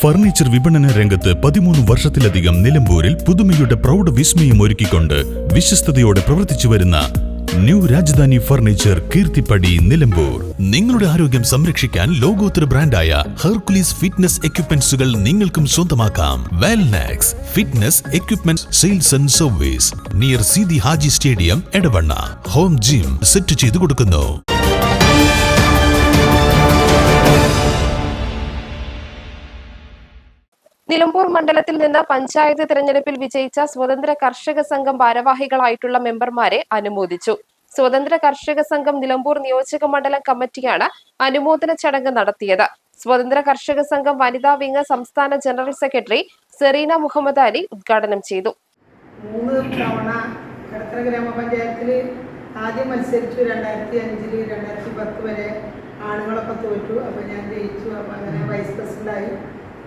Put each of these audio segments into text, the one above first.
Furniture വിപണന രംഗത്ത് 13 വർഷത്തിലധികം നിലമ്പൂരിൽ പുതുമയുടെ പ്രൗഢ വിസ്മയം ഒരുക്കിക്കൊണ്ട് വിശ്വസ്തയോടെ പ്രവർത്തിച്ചു വരുന്ന ന്യൂ രാജധാനി ഫർണിച്ചർ കീർത്തിപ്പടി നിലമ്പൂർ. നിങ്ങളുടെ ആരോഗ്യം സംരക്ഷിക്കാൻ ലോകോത്തര ബ്രാൻഡായ ഹെർക്കുലീസ് ഫിറ്റ്നസ് എക്യുപ്മെന്റ്സുകൾ നിങ്ങൾക്കും സ്വന്തമാക്കാം. Wellnex fitness equipment sales and service near Seethi Haji stadium, Edavanna. Home gym set ചെയ്തു കൊടുക്കുന്നു. നിലമ്പൂർ മണ്ഡലത്തിൽ നിന്ന് പഞ്ചായത്ത് തെരഞ്ഞെടുപ്പിൽ വിജയിച്ച സ്വതന്ത്ര കർഷക സംഘം ഭാരവാഹികളായിട്ടുള്ള മെമ്പർമാരെ അനുമോദിച്ചു. സ്വതന്ത്ര കർഷക സംഘം നിലമ്പൂർ നിയോജക മണ്ഡലം കമ്മിറ്റിയാണ് അനുമോദന ചടങ്ങ് നടത്തിയത്. സ്വതന്ത്ര കർഷക സംഘം വനിതാ വിംഗ് സംസ്ഥാന ജനറൽ സെക്രട്ടറി സെറീന മുഹമ്മദ് അലി ഉദ്ഘാടനം ചെയ്തു. 3 തവണ കടത്തറ ഗ്രാമപഞ്ചായത്തിൽ ആദ്യം മത്സരിച്ചു. 2005 2010 വരെ ആണുങ്ങളൊക്കെ തോറ്റു. അപ്പോൾ ഞാൻ ജയിച്ചു. അപ്പോൾ അങ്ങനെ വൈസ് പ്രസിഡന്റായി.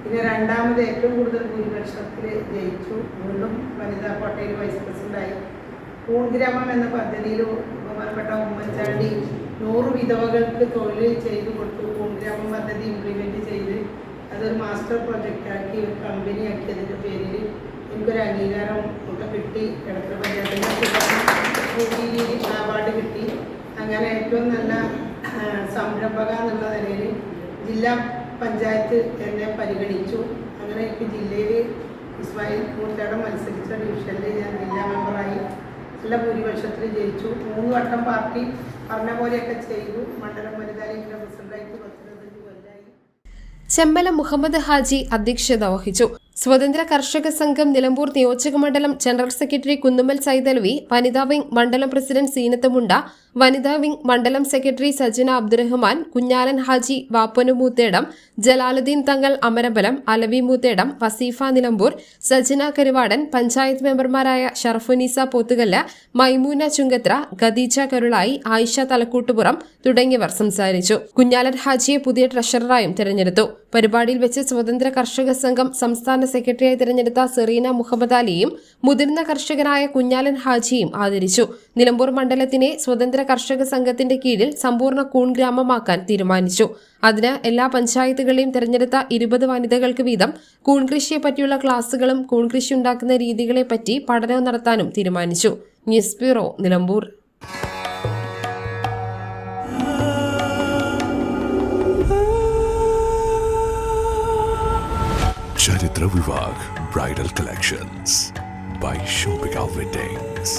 പിന്നെ രണ്ടാമത് ഏറ്റവും കൂടുതൽ ഭൂരിപക്ഷത്തിൽ ജയിച്ചു. വീണ്ടും വനിതാ കോട്ടയിൽ വൈസ് പ്രസിഡന്റായി. കൂൺഗ്രാമം എന്ന പദ്ധതിയിൽ ബഹുമാനപ്പെട്ട ഉമ്മൻചാണ്ടി 100 വിധവകൾക്ക് തൊഴിൽ ചെയ്തു കൊടുത്തു. കൂൺഗ്രാമം പദ്ധതി ഇംപ്ലിമെൻറ്റ് ചെയ്ത് അതൊരു മാസ്റ്റർ പ്രൊജക്റ്റാക്കി ഒരു കമ്പനി ആക്കിയതിൻ്റെ പേരിൽ എനിക്കൊരു അംഗീകാരം ഒക്കെ കിട്ടി. കടത്തറ പഞ്ചായത്തിൻ്റെ അവാർഡ് കിട്ടി. അങ്ങനെ ഏറ്റവും നല്ല സംരംഭക എന്നുള്ള നിലയിൽ ജില്ലാ പഞ്ചായത്ത് എന്നെ പരിഗണിച്ചു. അങ്ങനെ എനിക്ക് ജില്ലയിൽ ഇസ്മായിൽ മൂർത്തേടം മത്സരിച്ച ഡിവിഷനിൽ ഞാൻ ജില്ലാ മെമ്പറായി. നല്ല ഭൂരിപക്ഷത്തിൽ ജയിച്ചു. 3 വട്ടം പാർട്ടി പറഞ്ഞ പോലെയൊക്കെ ചെയ്തു. മണ്ഡലം വനിതാ ലീഗിൻ്റെ പ്രസിഡന്റായിട്ട് 15 കൊല്ലമായി. ചെമ്പലം മുഹമ്മദ് ഹാജി അധ്യക്ഷത വഹിച്ചു. സ്വതന്ത്ര കർഷക സംഘം നിലമ്പൂർ നിയോജക മണ്ഡലം ജനറൽ സെക്രട്ടറി കുന്നുമ്മൽ സൈദലവി, വനിതാ വിംഗ് മണ്ഡലം പ്രസിഡന്റ് സീനത്ത് മുണ്ട, വനിതാ വിംഗ് മണ്ഡലം സെക്രട്ടറി സജന അബ്ദുറഹ്മാൻ, കുഞ്ഞാലൻ ഹാജി വാപ്പനു മൂത്തേടം, ജലാലുദ്ദീൻ തങ്ങൾ അമരമ്പലം, അലവി മൂത്തേടം, വസീഫ നിലമ്പൂർ, സജന കരുവാടൻ, പഞ്ചായത്ത് മെമ്പർമാരായ ഷറഫുനീസ പോത്തുകല്ല്, മൈമൂന ചുങ്കത്ര, ഖദീജ കരുളായി, ആയിഷ തലക്കൂട്ടുപുറം തുടങ്ങിയവർ സംസാരിച്ചു. കുഞ്ഞാലൻ ഹാജിയെ പുതിയ ട്രഷററായും തെരഞ്ഞെടുത്തു. പരിപാടിയിൽ വെച്ച് സ്വതന്ത്ര കർഷക സംഘം സംസ്ഥാന സെക്രട്ടറിയായി തിരഞ്ഞെടുത്ത സെറീന മുഹമ്മദ് അലിയും മുതിർന്ന കർഷകനായ കുഞ്ഞാലൻ ഹാജിയും ആദരിച്ചു. നിലമ്പൂർ മണ്ഡലത്തിനെ സ്വതന്ത്ര കർഷക സംഘത്തിന്റെ കീഴിൽ സമ്പൂർണ്ണ കൂൺ ഗ്രാമമാക്കാൻ തീരുമാനിച്ചു. അതിന് എല്ലാ പഞ്ചായത്തുകളെയും തെരഞ്ഞെടുത്ത 20 വനിതകൾക്ക് വീതം കൂൺകൃഷിയെ പറ്റിയുള്ള ക്ലാസുകളും കൂൺകൃഷി ഉണ്ടാക്കുന്ന രീതികളെപ്പറ്റി പഠനവും നടത്താനും തീരുമാനിച്ചു. News bureau, Nilambur. Charitra Vivag Bridal Collections by Shobhika Weddings.